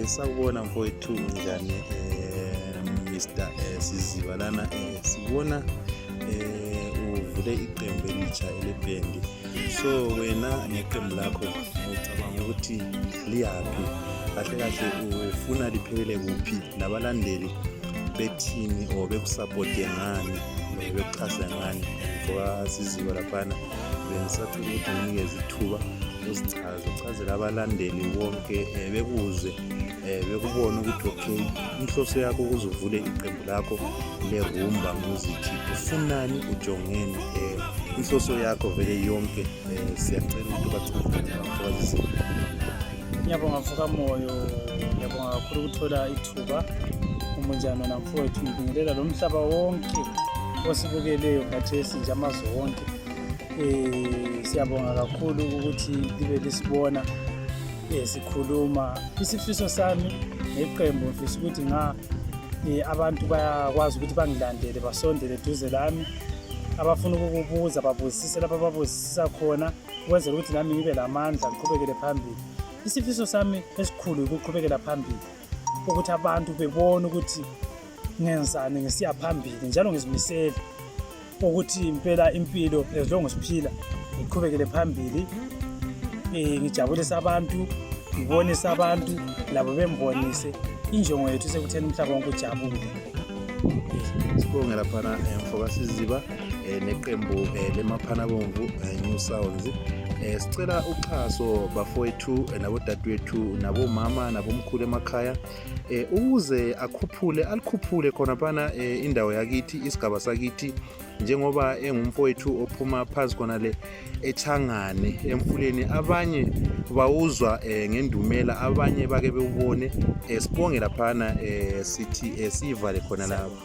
Sawubona mfowethu njani Mr Siziba lana sibona uvule iqembu elitsha elebendi. So wena neqembu lakho ucabanga ukuthi liyaphi kahle kahle, ufuna liphelele kuphi, labalandeli bethini or bekusupport ngani bekuxhasa ngani? Ngoba Siziba laphana bengisacela ukuthi unikeze ithuba uzichazele abalandeli wonke bekuzwe bekubona ukuthi okay, inhloso yakho ukuzuvule iqembu lakho leRumba Music ufunani, ujongeni inhloso yakho vele yonke. Siyacela ukuthi bachazele. Ngiyabonga mfuka moyo, ngiyabonga kakhulu ukuthola ithuba. Umunjani namfowethu, ngibingelela lo mhlaba wonke osibukeleyo khathesi nje amazwe wonke. Siyabonga kakhulu ukuthi libe lisibona sikhuluma. Isifiso sami neqembu mfisa ukuthi abantu bayakwazi ukuthi bangilandele, basondele duze lami, abafuna ukukubuza babuzisise lapha babuzisisa khona, ukwenzela ukuthi nami ngibe lamandla ngiqhubekele phambili. Isifiso sami esikhulu ukuqhubekela phambili, ukuthi abantu bebone ukuthi ngenzani ngisiya phambili, njalo ngizimisele ukuthi impela impilo ezilongo siphila ngiqhubekele phambili, ngijabulise abantu, ngibonise abantu labo bembonise injongo yethu sekutheni umhlaba wonke ujabule. Sibonge laphana mfoka Siziba neqembu leMaphanabomvu New Sounds. Sicela uxhaso bafowethu nabodadewethu nabomama nabomkhulu emakhaya ukuze alikhuphule khona phana indawo yakithi, isigaba sakithi, njengoba engumfowethu ophuma phansi khona le eChangane emfuleni. Abanye bawuzwa ngendumela, abanye bake bewubone. Sibonge laphana sithi sivale khona lapho.